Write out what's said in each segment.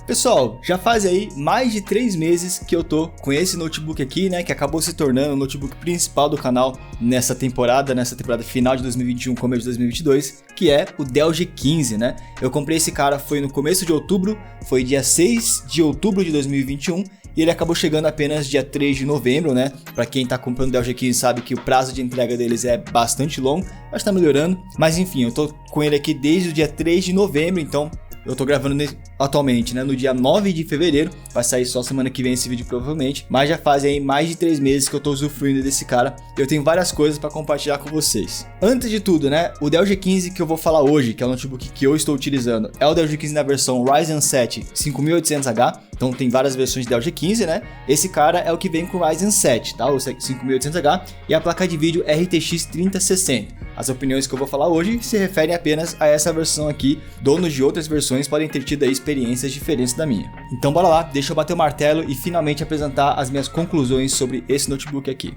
Pessoal, já faz aí mais de 3 meses que eu tô com esse notebook aqui, né, que acabou se tornando o notebook principal do canal nessa temporada final de 2021, começo de 2022, que é o Dell G15, né? Eu comprei esse cara foi no começo de outubro, foi dia 6 de outubro de 2021, e ele acabou chegando apenas dia 3 de novembro, né? Pra quem tá comprando o Dell G15 sabe que o prazo de entrega deles é bastante longo, mas tá melhorando. Mas enfim, eu tô com ele aqui desde o dia 3 de novembro, então eu tô gravando atualmente, né, no dia 9 de fevereiro, vai sair só semana que vem esse vídeo provavelmente, mas já fazem aí mais de 3 meses que eu tô usufruindo desse cara, e eu tenho várias coisas para compartilhar com vocês. Antes de tudo, né, o Dell G15 que eu vou falar hoje, que é o notebook que eu estou utilizando, é o Dell G15 na versão Ryzen 7 5800H, então tem várias versões de Dell G15, né, esse cara é o que vem com o Ryzen 7, tá, o 5800H, e a placa de vídeo RTX 3060. As opiniões que eu vou falar hoje se referem apenas a essa versão aqui, donos de outras versões podem ter tido aí experiências diferentes da minha. Então bora lá, deixa eu bater o martelo e finalmente apresentar as minhas conclusões sobre esse notebook aqui.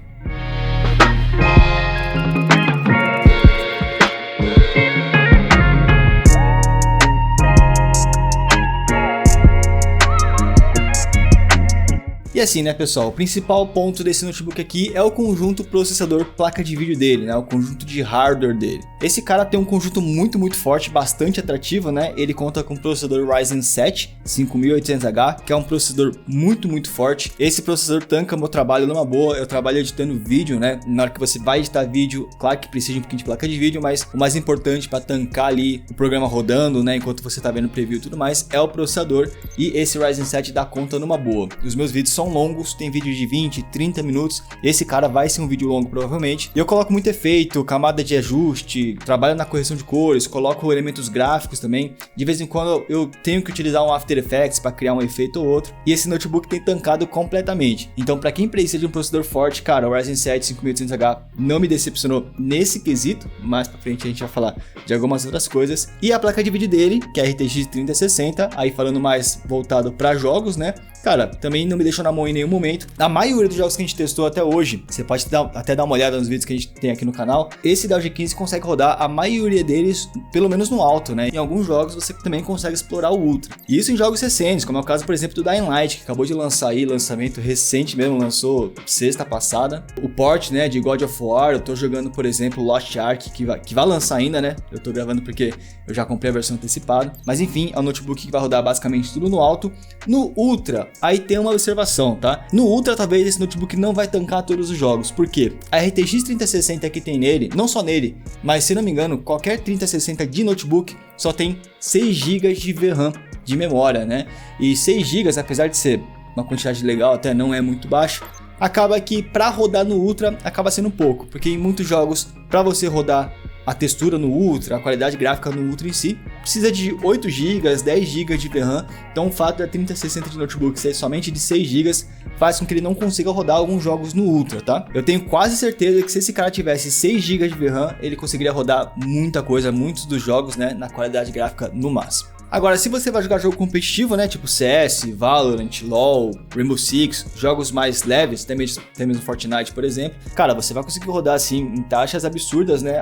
E assim, né, pessoal, o principal ponto desse notebook aqui é o conjunto processador placa de vídeo dele, né, o conjunto de hardware dele. Esse cara tem um conjunto muito forte, bastante atrativo, né, ele conta com o processador Ryzen 7 5800H, que é um processador muito forte. Esse processador tanca meu trabalho numa boa, eu trabalho editando vídeo, né, na hora que você vai editar vídeo, claro que precisa de um pouquinho de placa de vídeo, mas o mais importante para tancar ali o programa rodando, né, enquanto você tá vendo o preview e tudo mais, é o processador, e esse Ryzen 7 dá conta numa boa. Os meus vídeos são longos, tem vídeo de 20, 30 minutos, esse cara vai ser um vídeo longo provavelmente, e eu coloco muito efeito, camada de ajuste, trabalho na correção de cores, coloco elementos gráficos também, de vez em quando eu tenho que utilizar um After Effects para criar um efeito ou outro, e esse notebook tem tancado completamente, então para quem precisa de um processador forte, cara, o Ryzen 7 5800H não me decepcionou nesse quesito, mais pra frente a gente vai falar de algumas outras coisas, e a placa de vídeo dele, que é a RTX 3060, aí falando mais voltado para jogos, né, cara, também não me deixou na mão em nenhum momento. A maioria dos jogos que a gente testou até hoje, você pode até dar uma olhada nos vídeos que a gente tem aqui no canal, esse Dell G15 consegue rodar a maioria deles, pelo menos no alto, né? Em alguns jogos você também consegue explorar o Ultra. E isso em jogos recentes, como é o caso, por exemplo, do Dying Light, que acabou de lançar aí, lançamento recente mesmo, lançou sexta passada. O port, né, de God of War, eu tô jogando, por exemplo, Lost Ark, que vai lançar ainda, né? Eu tô gravando porque eu já comprei a versão antecipada. Mas enfim, é um notebook que vai rodar basicamente tudo no alto. No Ultra, aí tem uma observação, tá? No Ultra, talvez esse notebook não vai tancar todos os jogos, porque a RTX 3060 que tem nele, não só nele, mas se não me engano, qualquer 3060 de notebook só tem 6 GB de VRAM de memória, né? E 6 GB, apesar de ser uma quantidade legal, até não é muito baixo, acaba que para rodar no Ultra acaba sendo pouco, porque em muitos jogos, para você rodar a textura no Ultra, a qualidade gráfica no Ultra em si, precisa de 8 GB, 10 GB de VRAM, então o fato da 3060 de notebook ser somente de 6 GB faz com que ele não consiga rodar alguns jogos no Ultra, tá? Eu tenho quase certeza que se esse cara tivesse 6 GB de VRAM, ele conseguiria rodar muita coisa, muitos dos jogos, né, na qualidade gráfica no máximo. Agora, se você vai jogar jogo competitivo, né, tipo CS, Valorant, LoL, Rainbow Six, jogos mais leves, até mesmo Fortnite, por exemplo, cara, você vai conseguir rodar assim em taxas absurdas, né?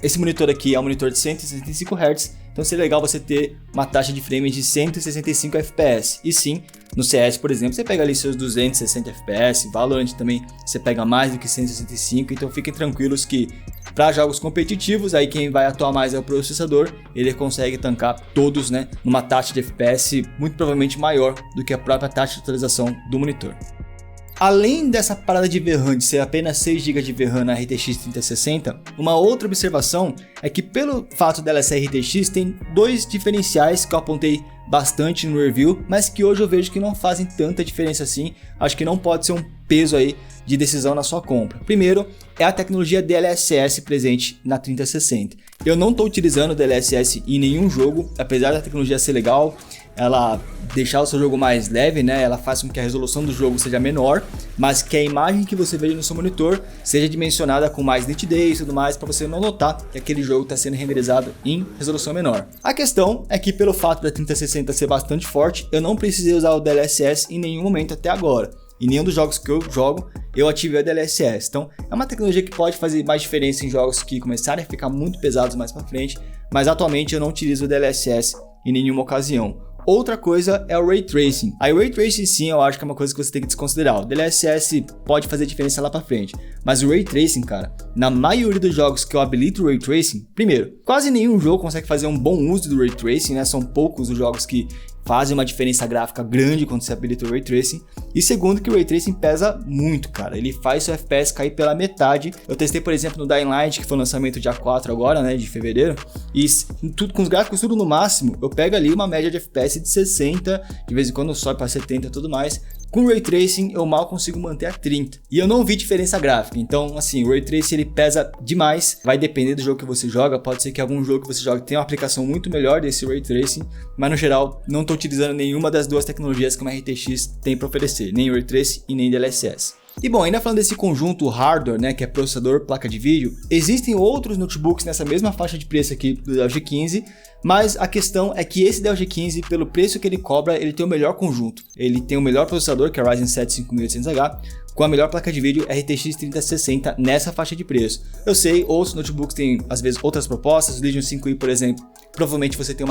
Esse monitor aqui é um monitor de 165 Hz, então seria legal você ter uma taxa de frame de 165 FPS. E sim, no CS, por exemplo, você pega ali seus 260 FPS, Valorant também você pega mais do que 165, então fiquem tranquilos que para jogos competitivos, aí quem vai atuar mais é o processador, ele consegue tancar todos, né, numa taxa de FPS muito provavelmente maior do que a própria taxa de atualização do monitor. Além dessa parada de VRAM de ser apenas 6 GB de VRAM na RTX 3060, uma outra observação é que pelo fato dela ser RTX tem dois diferenciais que eu apontei bastante no review, mas que hoje eu vejo que não fazem tanta diferença assim, acho que não pode ser um peso aí de decisão na sua compra. Primeiro é a tecnologia DLSS presente na 3060. Eu não estou utilizando DLSS em nenhum jogo, apesar da tecnologia ser legal, ela deixar o seu jogo mais leve, né? Ela faz com que a resolução do jogo seja menor, mas que a imagem que você veja no seu monitor seja dimensionada com mais nitidez e tudo mais, para você não notar que aquele jogo está sendo renderizado em resolução menor. A questão é que pelo fato da 3060 ser bastante forte, eu não precisei usar o DLSS em nenhum momento até agora. Em nenhum dos jogos que eu jogo, eu ativei a DLSS. Então, é uma tecnologia que pode fazer mais diferença em jogos que começarem a ficar muito pesados mais para frente, mas atualmente eu não utilizo o DLSS em nenhuma ocasião. Outra coisa é o Ray Tracing. Aí o Ray Tracing sim, eu acho que é uma coisa que você tem que desconsiderar. O DLSS pode fazer diferença lá pra frente, mas o Ray Tracing, cara, na maioria dos jogos que eu habilito o Ray Tracing, primeiro, quase nenhum jogo consegue fazer um bom uso do Ray Tracing, né? São poucos os jogos que fazem uma diferença gráfica grande quando você habilita o Ray Tracing. E segundo, que o Ray Tracing pesa muito, cara. Ele faz seu FPS cair pela metade. Eu testei, por exemplo, no Dying Light, que foi o lançamento dia 4 agora, né, de fevereiro. E tudo, com os gráficos tudo no máximo, eu pego ali uma média de FPS de 60, de vez em quando sobe para 70 e tudo mais. Com o Ray Tracing eu mal consigo manter a 30. E eu não vi diferença gráfica. Então, assim, o Ray Tracing ele pesa demais. Vai depender do jogo que você joga. Pode ser que algum jogo que você joga tenha uma aplicação muito melhor desse Ray Tracing. Mas no geral, não estou utilizando nenhuma das duas tecnologias que uma RTX tem para oferecer. Nem o Ray Tracing e nem DLSS. E bom, ainda falando desse conjunto hardware, né, que é processador, placa de vídeo, existem outros notebooks nessa mesma faixa de preço aqui do Dell G15, mas a questão é que esse Dell G15, pelo preço que ele cobra, ele tem o melhor conjunto. Ele tem o melhor processador, que é o Ryzen 7 5800H, com a melhor placa de vídeo RTX 3060 nessa faixa de preço. Eu sei, outros notebooks têm às vezes outras propostas, o Legion 5i, por exemplo, provavelmente você tem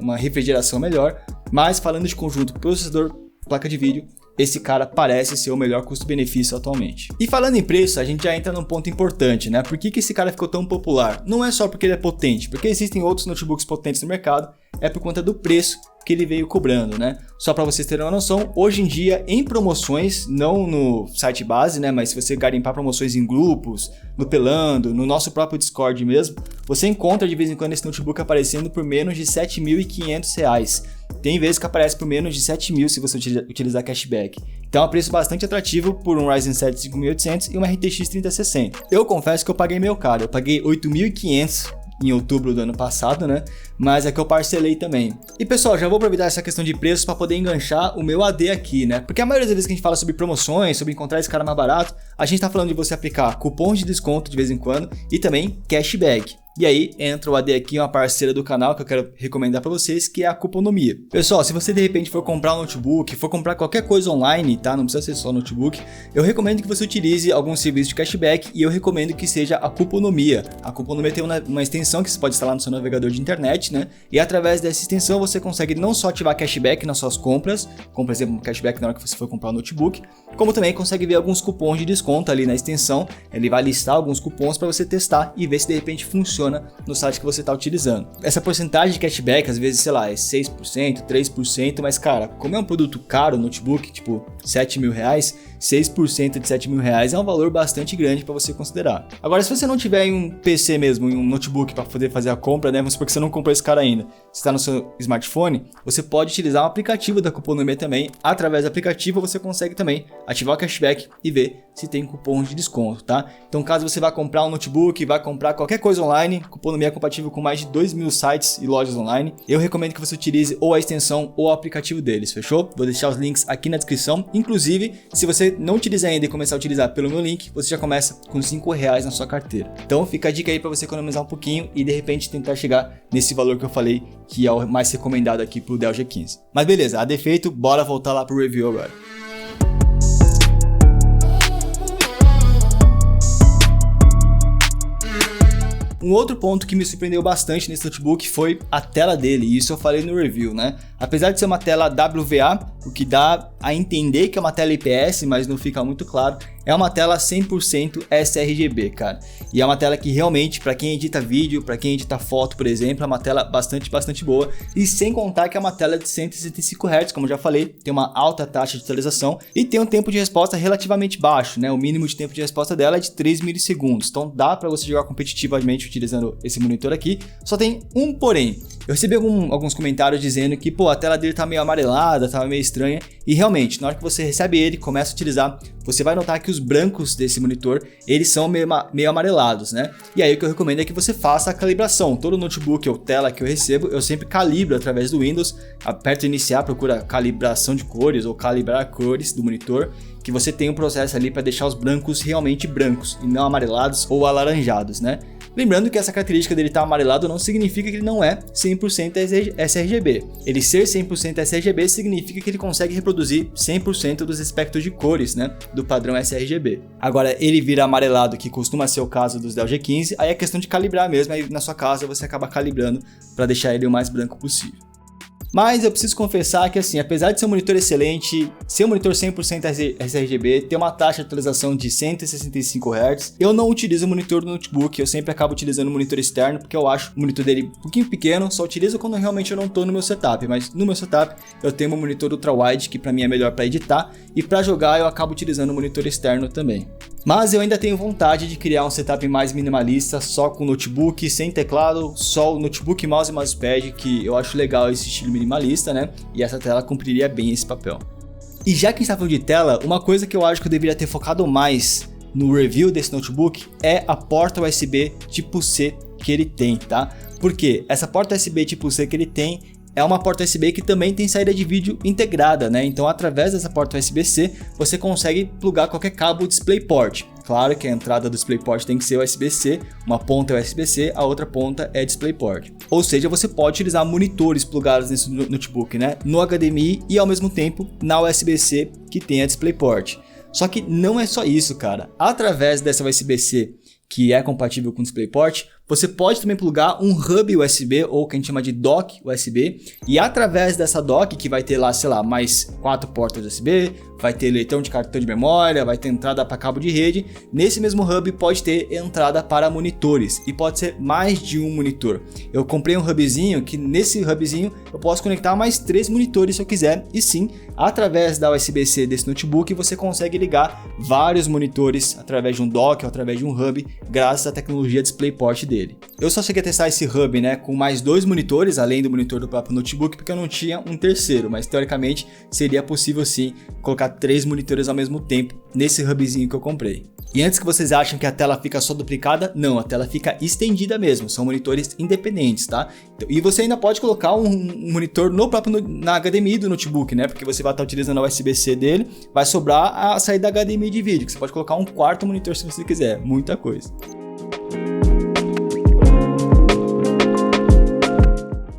uma refrigeração melhor, mas falando de conjunto processador, placa de vídeo, esse cara parece ser o melhor custo-benefício atualmente. E falando em preço, a gente já entra num ponto importante, né? Por que esse cara ficou tão popular? Não é só porque ele é potente, porque existem outros notebooks potentes no mercado, é por conta do preço que ele veio cobrando, né? Só para vocês terem uma noção, hoje em dia em promoções, não no site base, né? Mas se você garimpar promoções em grupos, no Pelando, no nosso próprio Discord mesmo, você encontra de vez em quando esse notebook aparecendo por menos de R$ 7.500. Tem vezes que aparece por menos de 7.000 se você utilizar cashback. Então é um preço bastante atrativo por um Ryzen 7 5800 e uma RTX 3060. Eu confesso que eu paguei meio caro, eu paguei 8.500 em outubro do ano passado, né? Mas é que eu parcelei também. E pessoal, já vou aproveitar essa questão de preços para poder enganchar o meu AD aqui, né? Porque a maioria das vezes que a gente fala sobre promoções, sobre encontrar esse cara mais barato, a gente tá falando de você aplicar cupons de desconto de vez em quando e também cashback. E aí entra o AD aqui, uma parceira do canal que eu quero recomendar para vocês, que é a Cuponomia. Pessoal, se você de repente for comprar um notebook, for comprar qualquer coisa online, tá? Não precisa ser só notebook, eu recomendo que você utilize algum serviço de cashback e eu recomendo que seja a Cuponomia. A Cuponomia tem uma extensão que você pode instalar no seu navegador de internet, né? E através dessa extensão você consegue não só ativar cashback nas suas compras, como por exemplo cashback na hora que você for comprar um notebook, como também consegue ver alguns cupons de desconto ali na extensão. Ele vai listar alguns cupons para você testar e ver se de repente funciona no site que você está utilizando. Essa porcentagem de cashback, às vezes, sei lá, é 6%, 3%, mas cara, como é um produto caro, notebook, tipo R$7.000, 6% de R$7.000 é um valor bastante grande para você considerar. Agora, se você não tiver em um PC mesmo, em um notebook para poder fazer a compra, né, vamos supor que você não comprou esse cara ainda, você está no seu smartphone, você pode utilizar um aplicativo da Cuponomia também. Através do aplicativo você consegue também ativar o cashback e ver se tem cupom de desconto, tá? Então, caso você vá comprar um notebook, vá comprar qualquer coisa online, Cuponomia é compatível com mais de 2.000 sites e lojas online. Eu recomendo que você utilize ou a extensão ou o aplicativo deles, fechou? Vou deixar os links aqui na descrição. Inclusive, se você não utiliza ainda e começar a utilizar pelo meu link, você já começa com R$5 na sua carteira. Então, fica a dica aí para você economizar um pouquinho e de repente tentar chegar nesse valor que eu falei, que é o mais recomendado aqui pro Dell G15. Mas beleza, a defeito, bora voltar lá pro review agora. Um outro ponto que me surpreendeu bastante nesse notebook foi a tela dele, e isso eu falei no review, né? Apesar de ser uma tela WVA, o que dá a entender que é uma tela IPS, mas não fica muito claro, é uma tela 100% sRGB, cara. E é uma tela que realmente, para quem edita vídeo, para quem edita foto, por exemplo, é uma tela bastante boa. E sem contar que é uma tela de 165 Hz, como eu já falei, tem uma alta taxa de atualização e tem um tempo de resposta relativamente baixo, né? O mínimo de tempo de resposta dela é de 3 milissegundos. Então dá para você jogar competitivamente utilizando esse monitor aqui. Só tem um porém. Eu recebi alguns comentários dizendo que, pô, a tela dele tá meio amarelada, tá meio estranha. E realmente, na hora que você recebe ele, começa a utilizar, você vai notar que os brancos desse monitor, eles são meio amarelados, né? E aí o que eu recomendo é que você faça a calibração. Todo notebook ou tela que eu recebo, eu sempre calibro através do Windows. Aperta iniciar, procura calibração de cores ou calibrar cores do monitor, que você tem um processo ali para deixar os brancos realmente brancos e não amarelados ou alaranjados, né? Lembrando que essa característica dele estar amarelado não significa que ele não é 100% sRGB. Ele ser 100% sRGB significa que ele consegue reproduzir 100% dos espectros de cores, né, do padrão sRGB. Agora, ele vira amarelado, que costuma ser o caso dos Dell G15, aí é questão de calibrar mesmo, aí na sua casa você acaba calibrando para deixar ele o mais branco possível. Mas eu preciso confessar que assim, apesar de ser um monitor excelente, ser um monitor 100% sRGB, ter uma taxa de atualização de 165 Hz, eu não utilizo o monitor do notebook, eu sempre acabo utilizando o monitor externo, porque eu acho o monitor dele um pouquinho pequeno, só utilizo quando realmente eu não tô no meu setup, mas no meu setup eu tenho um monitor ultra-wide, que pra mim é melhor para editar, e para jogar eu acabo utilizando o monitor externo também. Mas eu ainda tenho vontade de criar um setup mais minimalista, só com notebook, sem teclado, só o notebook, mouse e mousepad, que eu acho legal esse estilo minimalista, né? E essa tela cumpriria bem esse papel. E já que a gente tá falando de tela, uma coisa que eu acho que eu deveria ter focado mais no review desse notebook é a porta USB tipo C que ele tem, tá? Porque essa porta USB tipo C que ele tem é uma porta USB que também tem saída de vídeo integrada, né? Então, através dessa porta USB-C, você consegue plugar qualquer cabo DisplayPort. Claro que a entrada do DisplayPort tem que ser USB-C, uma ponta é USB-C, a outra ponta é DisplayPort. Ou seja, você pode utilizar monitores plugados nesse notebook, né? No HDMI e ao mesmo tempo na USB-C que tem a DisplayPort. Só que não é só isso, cara. Através dessa USB-C que é compatível com o DisplayPort, você pode também plugar um hub USB, ou que a gente chama de dock USB, e através dessa dock, que vai ter lá, sei lá, mais 4 portas USB, vai ter leitor de cartão de memória, vai ter entrada para cabo de rede, nesse mesmo hub pode ter entrada para monitores, e pode ser mais de um monitor. Eu comprei um hubzinho, que nesse hubzinho eu posso conectar mais 3 monitores se eu quiser, e sim, através da USB-C desse notebook, você consegue ligar vários monitores através de um dock ou através de um hub, graças à tecnologia DisplayPort dele. Eu só cheguei a testar esse hub, né, com mais 2 monitores, além do monitor do próprio notebook, porque eu não tinha um terceiro, mas teoricamente seria possível sim colocar 3 monitores ao mesmo tempo nesse hubzinho que eu comprei. E antes que vocês achem que a tela fica só duplicada, não, a tela fica estendida mesmo, são monitores independentes, tá? E você ainda pode colocar um monitor na HDMI do notebook, né? Porque você vai estar utilizando a USB-C dele, vai sobrar a saída HDMI de vídeo, que você pode colocar um quarto monitor se você quiser, muita coisa.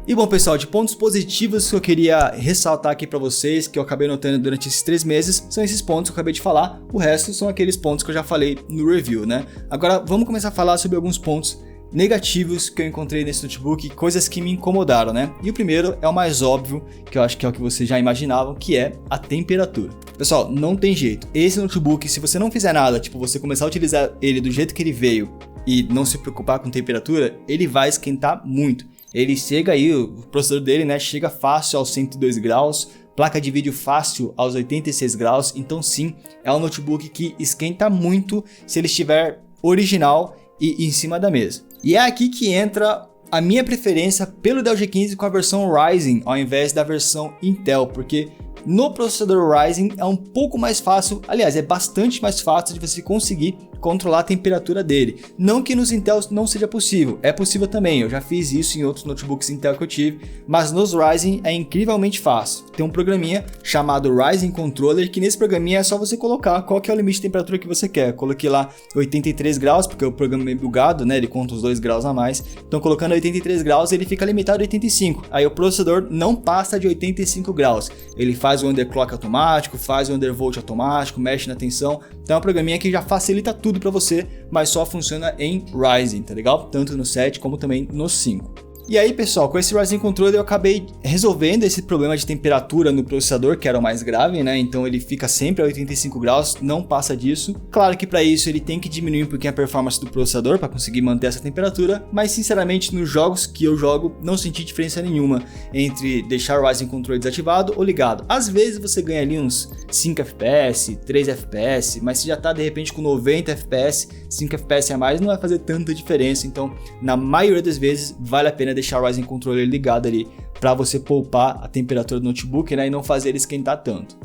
E bom pessoal, de pontos positivos que eu queria ressaltar aqui pra vocês, que eu acabei notando durante esses 3 meses, são esses pontos que eu acabei de falar, o resto são aqueles pontos que eu já falei no review, né? Agora vamos começar a falar sobre alguns pontos negativos que eu encontrei nesse notebook, coisas que me incomodaram, né? E o primeiro é o mais óbvio, que eu acho que é o que vocês já imaginavam, que é a temperatura. Pessoal, não tem jeito, esse notebook, se você não fizer nada, tipo você começar a utilizar ele do jeito que ele veio e não se preocupar com temperatura, ele vai esquentar muito. Ele chega aí, o processador dele, né, chega fácil aos 102 graus, placa de vídeo fácil aos 86 graus, então sim, é um notebook que esquenta muito se ele estiver original e em cima da mesa. E é aqui que entra a minha preferência pelo Dell G15 com a versão Ryzen ao invés da versão Intel, porque no processador Ryzen é um pouco mais fácil, aliás, é bastante mais fácil de você conseguir controlar a temperatura dele. Não que nos Intel não seja possível, é possível também, eu já fiz isso em outros notebooks Intel que eu tive, mas nos Ryzen é incrivelmente fácil. Tem um programinha chamado Ryzen Controller, que nesse programinha é só você colocar qual que é o limite de temperatura que você quer. Eu coloquei lá 83 graus, porque o programa é meio bugado, né, ele conta os 2 graus a mais, então colocando 83 graus ele fica limitado a 85, aí o processador não passa de 85 graus, ele faz o underclock automático, faz o undervolt automático, mexe na tensão, então é um programinha que já facilita tudo para você, mas só funciona em Ryzen, tá legal? Tanto no 7 como também no 5. E aí pessoal, com esse Ryzen Controller eu acabei resolvendo esse problema de temperatura no processador, que era o mais grave, né? Então ele fica sempre a 85 graus, não passa disso. Claro que para isso ele tem que diminuir um pouquinho a performance do processador para conseguir manter essa temperatura, mas sinceramente nos jogos que eu jogo não senti diferença nenhuma entre deixar o Ryzen Controller desativado ou ligado. Às vezes você ganha ali uns 5 FPS, 3 FPS, mas se já tá de repente com 90 FPS, 5 FPS a mais não vai fazer tanta diferença, então na maioria das vezes vale a pena deixar o Ryzen Controller ligado ali para você poupar a temperatura do notebook, né, e não fazer ele esquentar tanto.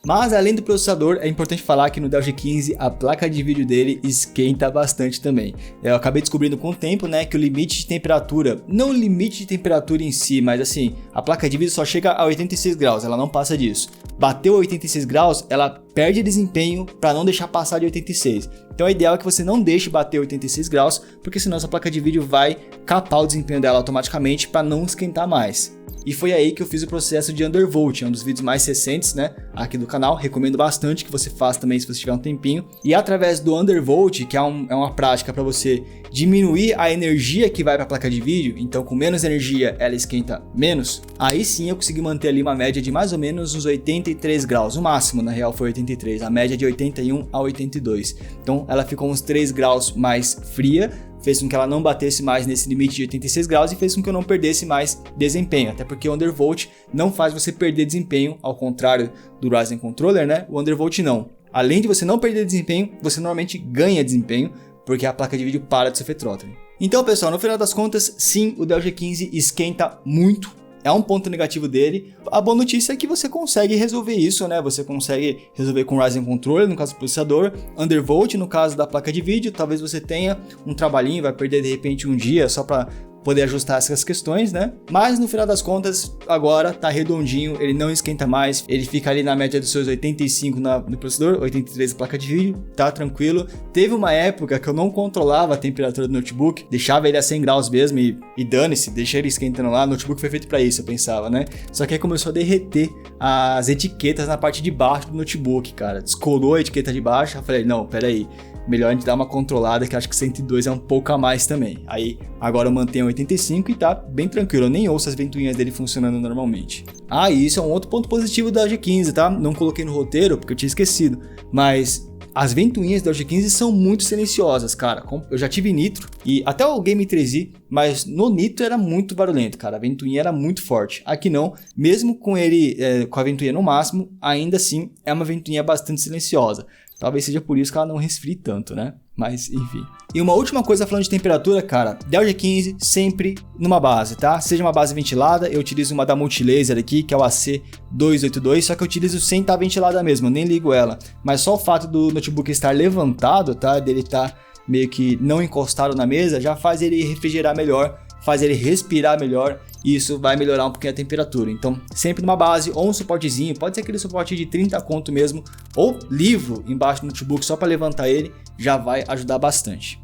Mas além do processador, é importante falar que no Dell G15 a placa de vídeo dele esquenta bastante também. Eu acabei descobrindo com o tempo, né, que o limite de temperatura, não o limite de temperatura em si, mas assim, a placa de vídeo só chega a 86 graus, ela não passa disso. Bateu a 86 graus, ela perde desempenho para não deixar passar de 86. Então o ideal é que você não deixe bater 86 graus, porque senão essa placa de vídeo vai capar o desempenho dela automaticamente para não esquentar mais. e foi aí que eu fiz o processo de undervolt, é um dos vídeos mais recentes, né, aqui do canal, recomendo bastante que você faça também se você tiver um tempinho, e através do undervolt, que é uma prática para você diminuir a energia que vai para a placa de vídeo, então com menos energia ela esquenta menos, aí sim eu consegui manter ali uma média de mais ou menos uns 83 graus, o máximo na real foi 83, a média de 81 a 82, então ela ficou uns 3 graus mais fria, fez com que ela não batesse mais nesse limite de 86 graus e fez com que eu não perdesse mais desempenho, até porque o undervolt não faz você perder desempenho, ao contrário do Ryzen Controller, né? O undervolt não. Além de você não perder desempenho, você normalmente ganha desempenho, porque a placa de vídeo para de sofrer throttling. Então, pessoal, no final das contas, sim, o Dell G15 esquenta muito. É um ponto negativo dele. A boa notícia é que você consegue resolver isso, né? Você consegue resolver com o Ryzen Controller, no caso do processador, undervolt no caso da placa de vídeo. Talvez você tenha um trabalhinho, vai perder de repente um dia só para poder ajustar essas questões, né? Mas no final das contas, agora tá redondinho, ele não esquenta mais, ele fica ali na média dos seus 85 no processador, 83 na placa de vídeo, tá tranquilo. Teve uma época que eu não controlava a temperatura do notebook, deixava ele a 100 graus mesmo e dane-se, deixa ele esquentando lá, o notebook foi feito pra isso, eu pensava, né? Só que aí começou a derreter as etiquetas na parte de baixo do notebook, cara, descolou a etiqueta de baixo, eu falei, não, peraí, melhor a gente dar uma controlada, que acho que 102 é um pouco a mais também. Aí, agora eu mantenho 85 e tá bem tranquilo, eu nem ouço as ventoinhas dele funcionando normalmente. Ah, e isso é um outro ponto positivo da G15, tá? Não coloquei no roteiro, porque eu tinha esquecido, mas as ventoinhas da G15 são muito silenciosas, cara. Eu já tive Nitro e até o Game 3i, mas no Nitro era muito barulhento, cara. A ventoinha era muito forte. Aqui não, mesmo com ele, com a ventoinha no máximo, ainda assim é uma ventoinha bastante silenciosa. Talvez seja por isso que ela não resfrie tanto, né? Mas, enfim. E uma última coisa falando de temperatura, cara. Dell G15 sempre numa base, tá? Seja uma base ventilada, eu utilizo uma da Multilaser aqui, que é o AC282, só que eu utilizo sem estar ventilada mesmo, eu nem ligo ela. Mas só o fato do notebook estar levantado, tá? Dele estar meio que não encostado na mesa, já faz ele refrigerar melhor, faz ele respirar melhor. E isso vai melhorar um pouquinho a temperatura. Então, sempre numa base ou um suportezinho, pode ser aquele suporte de 30 conto mesmo, ou livro embaixo do notebook só para levantar ele, já vai ajudar bastante.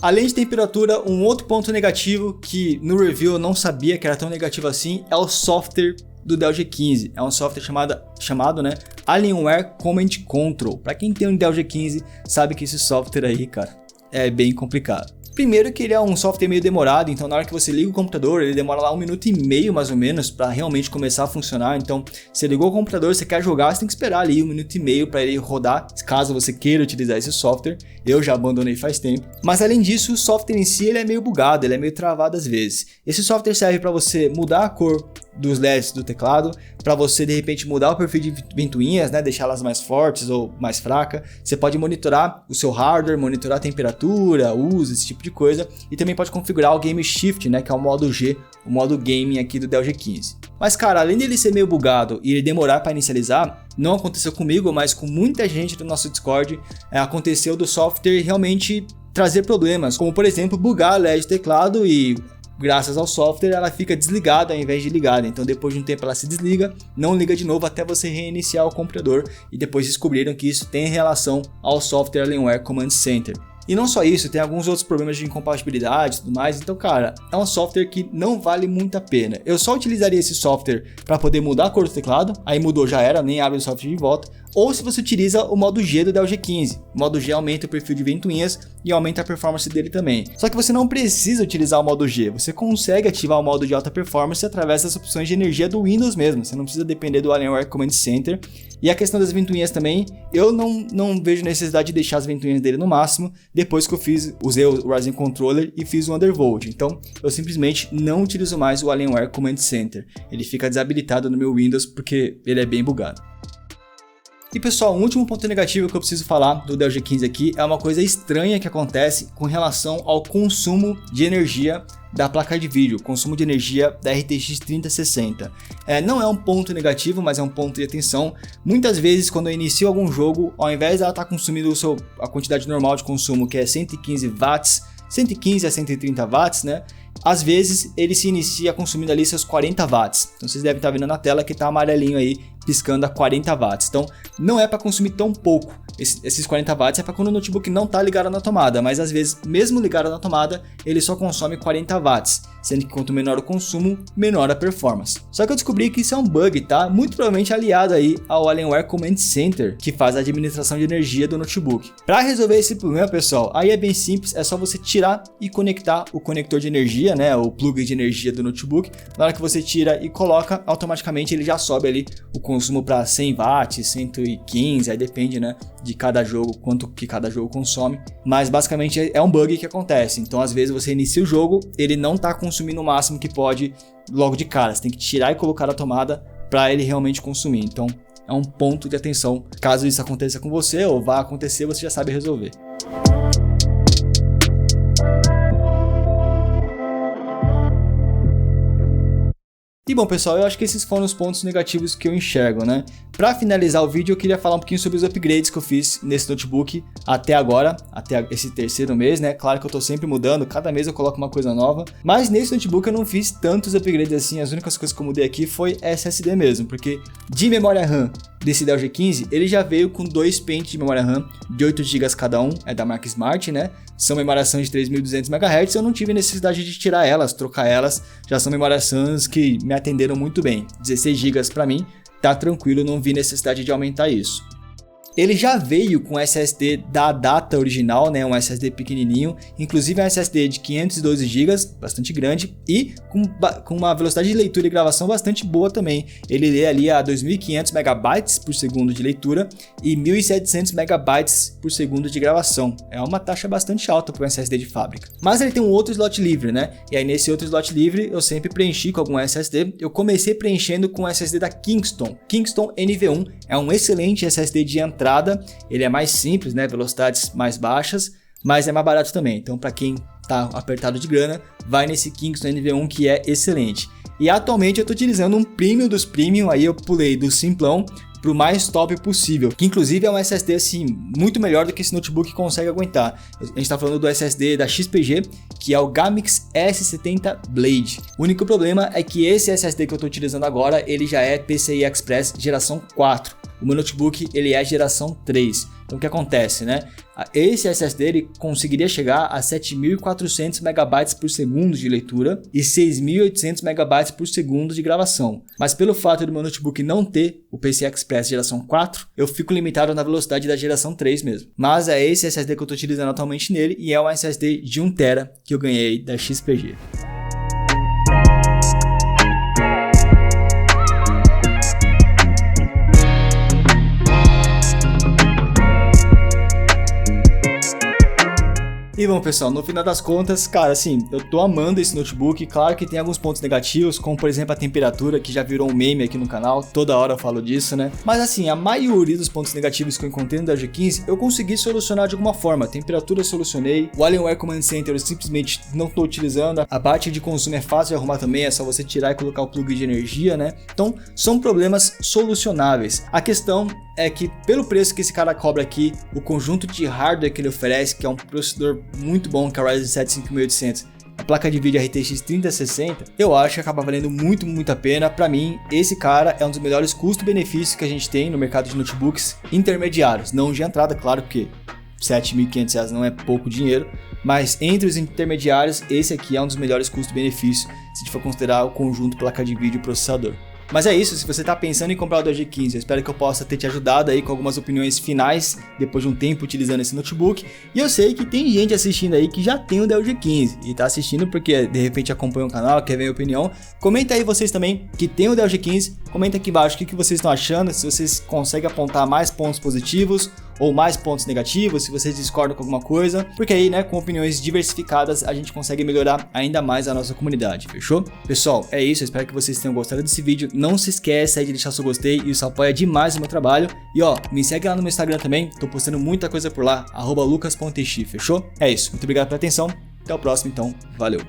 Além de temperatura, um outro ponto negativo que no review eu não sabia que era tão negativo assim é o software do Dell G15. É um software chamado né, Alienware Command Control. Para quem tem um Dell G15 sabe que esse software aí, cara, é bem complicado. Primeiro que ele é um software meio demorado, então na hora que você liga o computador, ele demora lá 1 minuto e meio mais ou menos para realmente começar a funcionar. Então, você ligou o computador, você quer jogar, você tem que esperar ali 1 minuto e meio para ele rodar, caso você queira utilizar esse software. Eu já abandonei faz tempo. Mas além disso, o software em si ele é meio bugado, ele é meio travado às vezes. Esse software serve para você mudar a cor dos LEDs do teclado, para você de repente mudar o perfil de ventoinhas, né, deixá-las mais fortes ou mais fracas. Você pode monitorar o seu hardware, monitorar a temperatura, uso, esse tipo de coisa, e também pode configurar o Game Shift, né, que é o modo G, o modo gaming aqui do Dell G15. Mas cara, além dele ser meio bugado e ele demorar para inicializar, não aconteceu comigo, mas com muita gente do nosso Discord, aconteceu do software realmente trazer problemas, como por exemplo bugar a LED do teclado e graças ao software ela fica desligada ao invés de ligada, então depois de um tempo ela se desliga, não liga de novo até você reiniciar o computador, e depois descobriram que isso tem relação ao software Alienware Command Center. E não só isso, tem alguns outros problemas de incompatibilidade e tudo mais, então cara, é um software que não vale muito a pena. Eu só utilizaria esse software para poder mudar a cor do teclado, aí mudou já era, nem abre o software de volta, ou se você utiliza o modo G do Dell G15. O modo G aumenta o perfil de ventoinhas e aumenta a performance dele também. Só que você não precisa utilizar o modo G, você consegue ativar o modo de alta performance através das opções de energia do Windows mesmo, você não precisa depender do Alienware Command Center. E a questão das ventoinhas também, eu não vejo necessidade de deixar as ventoinhas dele no máximo, depois que eu usei o Ryzen Controller e fiz o Undervolt. Então, eu simplesmente não utilizo mais o Alienware Command Center. Ele fica desabilitado no meu Windows porque ele é bem bugado. E pessoal, um último ponto negativo que eu preciso falar do Dell G15 aqui é uma coisa estranha que acontece com relação ao consumo de energia da placa de vídeo, consumo de energia da RTX 3060. Não é um ponto negativo, mas é um ponto de atenção. Muitas vezes quando eu inicio algum jogo, ao invés dela estar consumindo a quantidade normal de consumo, que é 115 watts, 115 a 130 watts, né? às vezes ele se inicia consumindo ali seus 40 watts. Então vocês devem estar vendo na tela que está amarelinho aí, piscando a 40 watts. Então não é para consumir tão pouco. Esses 40 watts é para quando o notebook não está ligado na tomada, mas às vezes, mesmo ligado na tomada, ele só consome 40 watts, sendo que quanto menor o consumo, menor a performance. Só que eu descobri que isso é um bug, tá? Muito provavelmente aliado aí ao Alienware Command Center, que faz a administração de energia do notebook. Para resolver esse problema, pessoal, aí é bem simples, é só você tirar e conectar o conector de energia, né, o plug de energia do notebook. Na hora que você tira e coloca, automaticamente ele já sobe ali o consumo para 100 watts, 115, aí depende, né, de cada jogo, quanto que cada jogo consome, mas basicamente é um bug que acontece. Então às vezes você inicia o jogo, ele não está consumindo o máximo que pode logo de cara, você tem que tirar e colocar a tomada para ele realmente consumir. Então é um ponto de atenção, caso isso aconteça com você ou vá acontecer, você já sabe resolver. E bom, pessoal, eu acho que esses foram os pontos negativos que eu enxergo, né? Para finalizar o vídeo, eu queria falar um pouquinho sobre os upgrades que eu fiz nesse notebook até agora, até esse terceiro mês, né? Claro que eu tô sempre mudando, cada mês eu coloco uma coisa nova, mas nesse notebook eu não fiz tantos upgrades assim, as únicas coisas que eu mudei aqui foi SSD mesmo, porque de memória RAM desse Dell G15, ele já veio com 2 pentes de memória RAM de 8 GB cada um, é da marca Smart, né? São memórias RAM de 3200 MHz, eu não tive necessidade de tirar elas, trocar elas, já são memórias RAM que me atenderam muito bem. 16 GB para mim, tá tranquilo, não vi necessidade de aumentar isso. Ele já veio com SSD da data original, né, um SSD pequenininho, inclusive um SSD de 512 GB, bastante grande, e com uma velocidade de leitura e gravação bastante boa também. Ele lê ali a 2500 MB por segundo de leitura e 1700 MB por segundo de gravação. É uma taxa bastante alta para um SSD de fábrica. Mas ele tem um outro slot livre, né? E aí nesse outro slot livre eu sempre preenchi com algum SSD. Eu comecei preenchendo com o SSD da Kingston NV1, é um excelente SSD de entrada. Ele é mais simples, né, velocidades mais baixas, mas é mais barato também. Então para quem tá apertado de grana, vai nesse Kingston NV1 que é excelente. E atualmente eu tô utilizando um premium dos premium, aí eu pulei do simplão pro mais top possível, que inclusive é um SSD assim muito melhor do que esse notebook consegue aguentar. A gente está falando do SSD da XPG, que é o Gamix S70 Blade. O único problema é que esse SSD que eu estou utilizando agora, ele já é PCI Express geração 4. O meu notebook ele é geração 3. Então o que acontece, né? Esse SSD ele conseguiria chegar a 7.400 MB por segundo de leitura e 6.800 MB por segundo de gravação. Mas pelo fato do meu notebook não ter o PCI Express geração 4, eu fico limitado na velocidade da geração 3 mesmo. Mas é esse SSD que eu estou utilizando atualmente nele e é um SSD de 1 TB que eu ganhei da XPG. E bom, pessoal, no final das contas, cara, assim, eu tô amando esse notebook. Claro que tem alguns pontos negativos, como por exemplo a temperatura, que já virou um meme aqui no canal, toda hora eu falo disso, né? Mas assim, a maioria dos pontos negativos que eu encontrei no Dell G15, eu consegui solucionar de alguma forma. A temperatura eu solucionei, o Alienware Command Center eu simplesmente não tô utilizando, a parte de consumo é fácil de arrumar também, é só você tirar e colocar o plug de energia, né? Então, são problemas solucionáveis. A questão é que pelo preço que esse cara cobra aqui, o conjunto de hardware que ele oferece, que é um processador muito bom, que é o Ryzen 7 5800, a placa de vídeo RTX 3060, eu acho que acaba valendo muito a pena. Para mim, esse cara é um dos melhores custo-benefícios que a gente tem no mercado de notebooks intermediários, não de entrada, claro, porque R$ 7.500 não é pouco dinheiro, mas entre os intermediários, esse aqui é um dos melhores custo-benefícios, se a gente for considerar o conjunto placa de vídeo e processador. Mas é isso, se você está pensando em comprar o Dell G15, eu espero que eu possa ter te ajudado aí com algumas opiniões finais depois de um tempo utilizando esse notebook. E eu sei que tem gente assistindo aí que já tem o Dell G15 e está assistindo porque de repente acompanha o canal, quer ver minha opinião. Comenta aí vocês também que tem o Dell G15, comenta aqui embaixo o que vocês estão achando, se vocês conseguem apontar mais pontos positivos ou mais pontos negativos, se vocês discordam com alguma coisa, porque aí, né, com opiniões diversificadas, a gente consegue melhorar ainda mais a nossa comunidade, fechou? Pessoal, é isso, eu espero que vocês tenham gostado desse vídeo, não se esqueça aí de deixar seu gostei, isso apoia demais o meu trabalho, e ó, me segue lá no meu Instagram também, tô postando muita coisa por lá, @lucas.tx, fechou? É isso, muito obrigado pela atenção, até o próximo então, valeu!